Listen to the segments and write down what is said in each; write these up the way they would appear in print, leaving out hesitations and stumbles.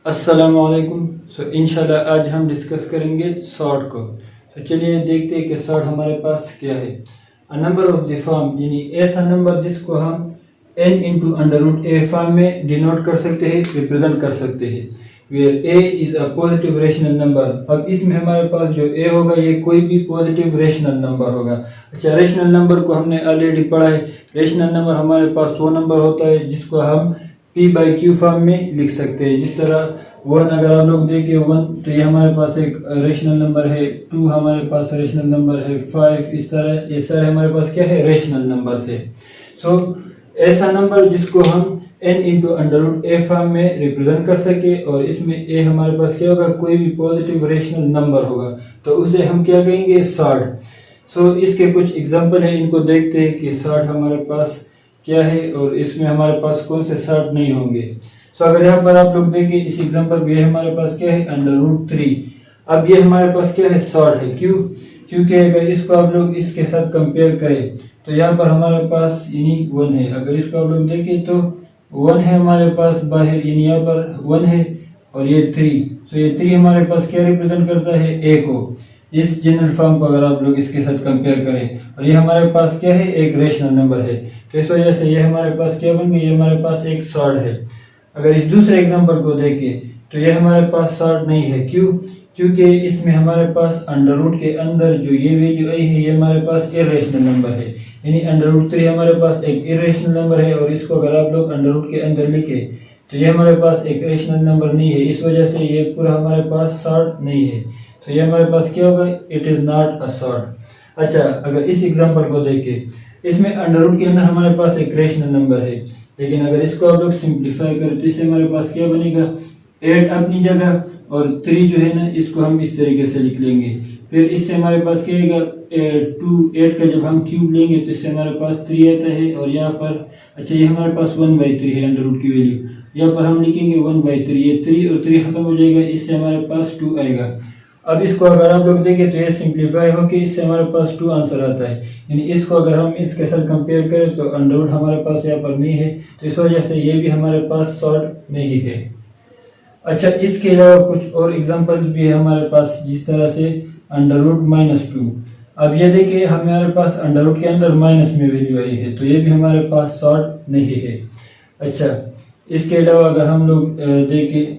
अस्सलामुअलैकुम। इंशाल्लाह आज हम डिस्कस करेंगे सॉर्ट को। तो चलिए देखते हैं कि सॉर्ट हमारे पास क्या है। A number of the form यानी ऐसा नंबर जिसको हम n into under root a form में डिनोट कर सकते हैं, रिप्रेजेंट कर सकते हैं, where a is a positive rational number. अब इसमें हमारे पास जो a होगा ये कोई भी पॉजिटिव रेशनल नंबर होगा। अच्छा, रेशनल नंबर को हमने ऑलरेडी पढ़ा है। रेशनल नंबर हमारे पास वो नंबर होता है जिसको हम p/q फॉर्म में लिख सकते हैं। जिस तरह 1 अगर आप लोग देखें 1 तो ये हमारे पास एक रेशनल नंबर है, 2 हमारे पास रेशनल नंबर है, 5 इस तरह ये सारे हमारे पास क्या है, रेशनल नंबर से। सो ऐसा नंबर जिसको हम n into under root a form में रिप्रेजेंट कर सके और इसमें a हमारे पास क्या होगा, कोई भी पॉजिटिव रेशनल नंबर होगा, तो उसे हम क्या कहेंगे, सॉर्ट। सो इसके कुछ एग्जांपल है, इनको देखते हैं कि सॉर्ट हमारे पास क्या है और इसमें हमारे पास कौन से सॉर्ट नहीं होंगे। सो अगर यहाँ पर आप लोग देखें इस एग्जांपल में हमारे पास क्या है, अंडर रूट 3। अब ये हमारे पास क्या है, सॉर्ट है। क्यों? क्योंकि अगर इसको आप लोग इसके साथ कंपेयर करें तो यहाँ पर हमारे पास यानी 1 है। अगर इसको आप लोग देखें तो 1 है हमारे पास बाहर, यानी यहाँ पर 1 है और ये 3। सो ये 3 हमारे पास क्या रिप्रेजेंट करता है, a को। इस जनरल फॉर्म को अगर आप लोग इसके साथ कंपेयर करें और ये हमारे पास क्या है, एक रेशनल नंबर है, तो इस वजह से ये हमारे पास क्या बन गया, ये हमारे पास एक सॉर्ट है। अगर इस दूसरे एग्जांपल को देखें तो ये हमारे पास सॉर्ट नहीं है। क्यों? क्योंकि इसमें हमारे पास अंडर रूट के अंदर जो ये वैल्यू आई है ये हमारे पास इरेशनल नंबर है, यानी अंडर रूट 3 हमारे पास एक इरेशनल नंबर है और इसको अगर आप लोग अंडर रूट के अंदर लिखे तो ये हमारे पास एक रेशनल नंबर नहीं है। इस वजह से ये पूरा हमारे पास सॉर्ट नहीं है। तो ये हमारे पास क्या होगा, it is not a sort. अच्छा, अगर इस एग्जांपल को देखें, इसमें अंडर रूट के अंदर हमारे पास एक रेशनल नंबर है, लेकिन अगर इसको आप लोग सिंप्लीफाई करें तो इससे हमारे पास क्या बनेगा, 8 अपनी जगह और 3 जो है ना इसको हम इस तरीके से लिख लेंगे। फिर इससे हमारे पास क्या आएगा, 8 का जब हम क्यूब लेंगे तो इससे हमारे पास 3 आता है और यहाँ पर अच्छा ये हमारे पास 1/3 है अंडर रूट की वैल्यू, यहाँ पर हम लिखेंगे 1/3। ये 3 और 3 खत्म हो जाएगा, इससे हमारे पास 2 आएगा। अब इसको अगर आप लोग देखें तो ये सिंप्लीफाई होकर इससे हमारे पास 2 आंसर आता है, यानी इसको अगर हम इसके साथ कंपेयर करें तो अंडर रूट हमारे पास यहाँ पर नहीं है, तो इस वजह से ये भी हमारे पास सॉर्ट नहीं है। अच्छा, इसके अलावा कुछ और एग्जांपल्स भी है हमारे पास, जिस तरह से अंडर रूट -2। अब ये देखिए हमारे पास अंडर रूट के अंदर माइनस में वैल्यू आई है, तो ये भी हमारे पास सॉर्ट नहीं है। अच्छा, इसके अलावा अगर हम लोग देखें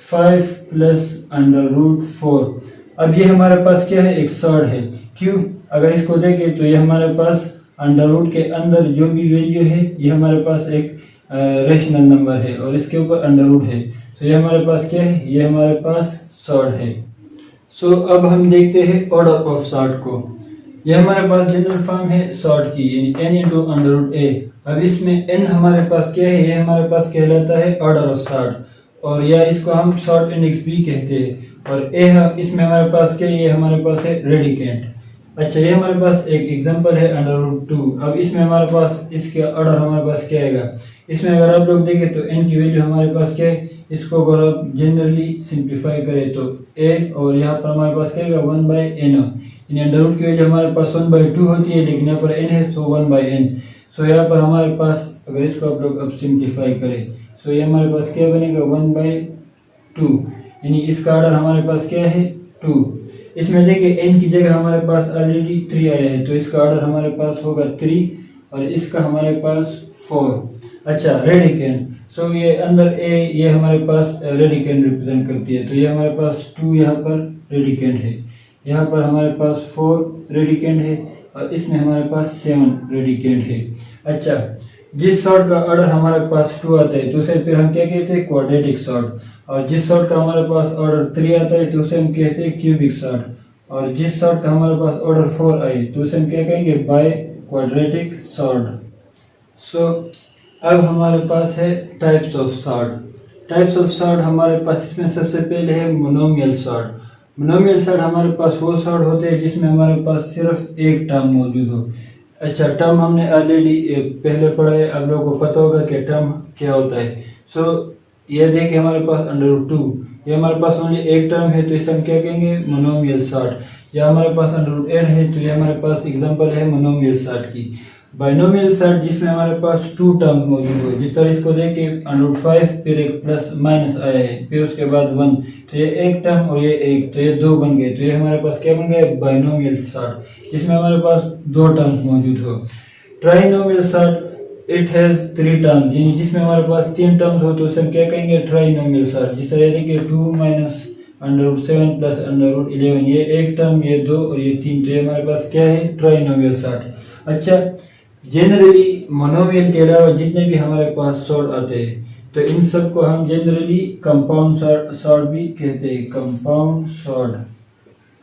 5 प्लस अंडर रूट 4, अब ये हमारे पास क्या है, एक सॉर्ट है। क्यों? अगर इसको देखें तो ये हमारे पास अंडर रूट के अंदर जो भी वैल्यू है ये हमारे पास एक रेशनल नंबर है और इसके ऊपर अंडर रूट है, तो ये हमारे पास क्या है, ये हमारे पास सॉर्ट है। सो अब हम देखते हैं ऑर्डर ऑफ सॉर्ट को। यह हमारे पास जनरल फॉर्म है सॉर्ट की, यानी n इंटू अंडर रूट ए। अब इसमें n हमारे पास क्या है, ये हमारे पास कहलाता है ऑर्डर ऑफ सॉर्ट, और या इसको हम सॉर्ट इंडेक्स भी कहते हैं। और a इसमें हमारे पास क्या है, ये हमारे पास है रेडिकेंट। अच्छा, ये हमारे पास एक एग्जांपल है अंडर रूट 2। अब इसमें हमारे पास इसके ऑर्डर हमारे पास क्या आएगा, इसमें अगर आप लोग देखें तो n की वैल्यू हमारे पास क्या है, इसको अगर आप जनरली सिंप्लीफाई करें तो a और यहाँ पर हमारे पास क्या आएगा 1/n, यानी अंडर रूट की वैल्यू हमारे पास 1/2 होती है, लेकिन यहाँ पर n है तो 1/n। सो यहाँ पर हमारे पास अगर इसको आप लोग अब सिंप्लीफाई करें तो ये हमारे पास क्या बनेगा 1/2, यानी इसका ऑर्डर हमारे पास क्या है 2। इसमें देखिए n की जगह हमारे पास ऑलरेडी 3 आया है, तो इसका ऑर्डर हमारे पास होगा 3 और इसका हमारे पास 4। अच्छा, रेडिकेंट। सो ये अंदर a ये हमारे पास रेडिकेंट रिप्रेजेंट करती है, तो ये हमारे पास 2 यहाँ पर रेडिकेंट है, यहाँ पर हमारे पास 4 रेडिकेंट है और इसमें हमारे पास 7 रेडिकेंट है। अच्छा, जिस सॉर्ट का ऑर्डर हमारे पास 2 आता है तो उसे फिर हम क्या कहते हैं, क्वाड्रेटिक सॉर्ट। और जिस सॉर्ट का हमारे पास ऑर्डर 3 आता है तो उसे हम कहते हैं क्यूबिक सॉर्ट। और जिस सॉर्ट का हमारे पास ऑर्डर 4 आए तो उसे हम क्या कहेंगे, बाय क्वाड्रेटिक सॉर्ट। सो अब हमारे पास है types of sort. Types of sort हमारे पास इसमें सबसे पहले है मोनोमियल सॉर्ट। मोनोमियल सॉर्ट हमारे पास वो सॉर्ट होते हैं जिसमें हमारे पास सिर्फ एक टर्म मौजूद हो। अच्छा, टर्म हमने ऑलरेडी पहले पढ़ा है, आप लोगों को पता होगा कि टर्म क्या होता है। सो ये देखिए हमारे पास अंडर रूट 2, ये हमारे पास ओनली एक टर्म है तो इसे हम क्या कहेंगे, मोनोमियल सॉर्ट। या हमारे पास अंडर रूट 8 है तो ये हमारे पास एग्जांपल है मोनोमियल सॉर्ट की। बाइनोमियल सॉर्ट जिसमें हमारे पास टू टर्म मौजूद हो, जिस तरह इसको देखे √5 फिर एक प्लस माइनस आया है फिर उसके बाद 1, तो ये एक टर्म और ये एक, तो ये दो बन गए, तो ये हमारे पास क्या बन गए बाइनोमियल सॉर्ट जिसमें हमारे पास दो टर्म्स मौजूद हो। Trinomial sort it has 3 terms, यानी जिसमें हमारे पास 3 टर्म्स हो तो उसे हम क्या कहेंगे ट्राइनोमियल सॉर्ट। जिस तरह देखिए 2 माइनस √7 प्लस √11, ये एक टर्म, ये दो और ये 3, तो ये हमारे पास क्या है ट्राइनोमियल सॉर्ट। अच्छा, जनरली मोनोमियल के अलावा जितने भी हमारे पास सॉर्ट आते हैं तो इन सब को हम जनरली कंपाउंड सॉर्ट भी कहते हैं।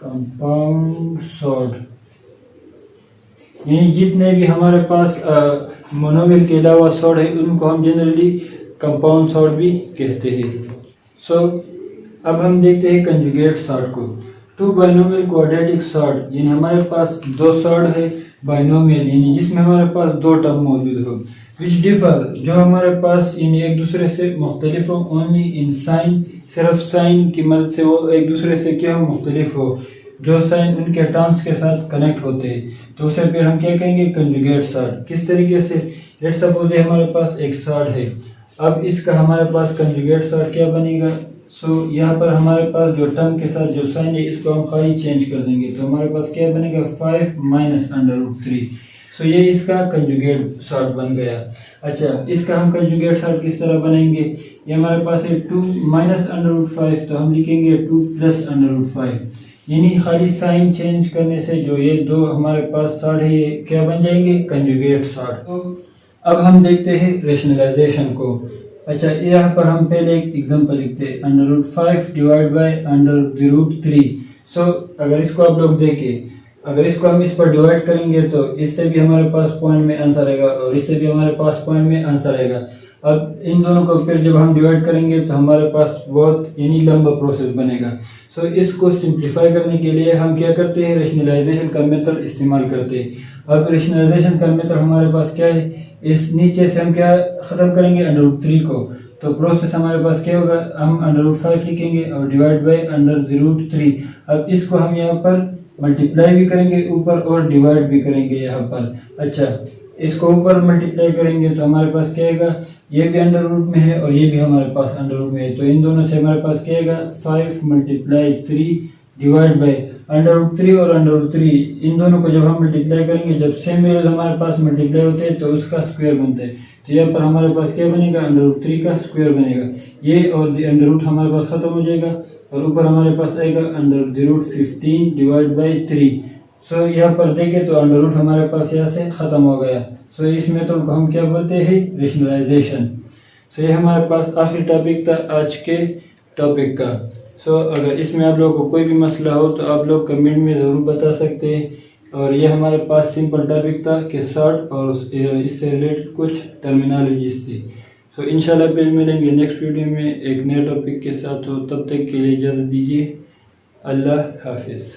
कंपाउंड सॉर्ट यानी जितने भी हमारे पास मोनोमियल के अलावा सॉर्ट है उनको हम जनरली कंपाउंड सॉर्ट भी कहते हैं। सो अब हम देखते हैं कंजुगेट सॉर्ट को। टू बाइनोमियल क्वाड्रेटिक सॉर्ट यानी हमारे पास दो सॉर्ट है बाइनोमियल यानी जिसमें हमारे पास दो टर्म मौजूद हो, विच डिफर जो हमारे पास यानी एक दूसरे से मुख्तलिफ हो, ओनली इन साइन, सिर्फ साइन की मदद से वो एक दूसरे से क्या मुख्तलिफ हो, जो साइन उनके टर्म्स के साथ कनेक्ट होते हैं, तो उसे फिर हम क्या कहेंगे कंजुगेट सॉर्ट। किस तरीके से, लेट्स सपोज हमारे पास एक सॉर्ट है, अब इसका हमारे पास कंजुगेट सॉर्ट क्या बनेगा। सो यहाँ पर हमारे पास जो टर्म के साथ जो साइन है इसको हम खाली चेंज कर देंगे, तो हमारे पास क्या बनेगा 5 माइनस √3। सो ये इसका कंजुगेट सॉर्ट बन गया। अच्छा, इसका हम कंजुगेट सॉर्ट किस तरह बनाएंगे, ये हमारे पास है 2 माइनस √5, तो हम लिखेंगे 2 प्लस √5, यानी खाली साइन चेंज करने से जो ये दो हमारे पास सॉर्ट है ये क्या बन जाएंगे कंजुगेट सॉर्ट। तो अब हम देखते हैं रेशनलाइजेशन को। अच्छा, यहाँ पर हम पहले एक एग्जांपल लिखते हैं √5 डिवाइड बाय √3। सो अगर इसको आप लोग देखें, अगर इसको हम इस पर डिवाइड करेंगे तो इससे भी हमारे पास पॉइंट में आंसर आएगा और इससे भी हमारे पास पॉइंट में आंसर आएगा। अब इन दोनों को फिर जब हम डिवाइड करेंगे तो हमारे पास बहुत यानी लंबा प्रोसेस बनेगा। सो इसको सिंप्लीफाई करने के लिए हम क्या करते हैं रेशनलाइजेशन का मेथड इस्तेमाल करते हैं। अब रेशनलाइजेशन का मेथड हमारे पास क्या है, इस नीचे से हम क्या खत्म करेंगे √3 को, तो प्रोसेस हमारे पास क्या होगा, हम √5 लिखेंगे और डिवाइड बाय √3। अब इसको हम यहाँ पर मल्टीप्लाई भी करेंगे ऊपर और डिवाइड भी करेंगे यहाँ पर। अच्छा, इसको ऊपर मल्टीप्लाई करेंगे तो हमारे पास क्या आएगा, ये भी अंडर रूट में है और ये भी हमारे पास अंडर रूट में है, तो इन दोनों से हमारे पास क्या आएगा 5 मल्टीप्लाई 3 डिवाइड बाय √3 और √3, इन दोनों को जब हम मल्टीप्लाई करेंगे, जब सेम वैल्यूज हमारे पास मल्टीप्लाई होते हैं तो उसका स्क्वायर बनता है, तो यहाँ पर हमारे पास क्या बनेगा √3 का स्क्वायर बनेगा, ये और अंडर रूट हमारे पास खत्म हो जाएगा और ऊपर हमारे पास आएगा √15 डिवाइड बाई 3। सो यहाँ पर देखें तो अंडर रूट हमारे पास यहाँ से खत्म हो गया। सो इस मेथड को हम क्या बोलते हैं रेशनलाइजेशन। सो ये हमारे पास आखिरी टॉपिक था आज के टॉपिक का। सो अगर इसमें आप लोगों को कोई भी मसला हो तो आप लोग कमेंट में ज़रूर बता सकते हैं। और ये हमारे पास सिंपल टॉपिक था कि शॉर्ट और इससे रिलेटेड कुछ टर्मिनोलॉजीज थी। सो इंशाल्लाह फिर मिलेंगे नेक्स्ट वीडियो में एक नए टॉपिक के साथ। तो तब तक के लिए इजाज़त दीजिए। अल्लाह हाफिज़।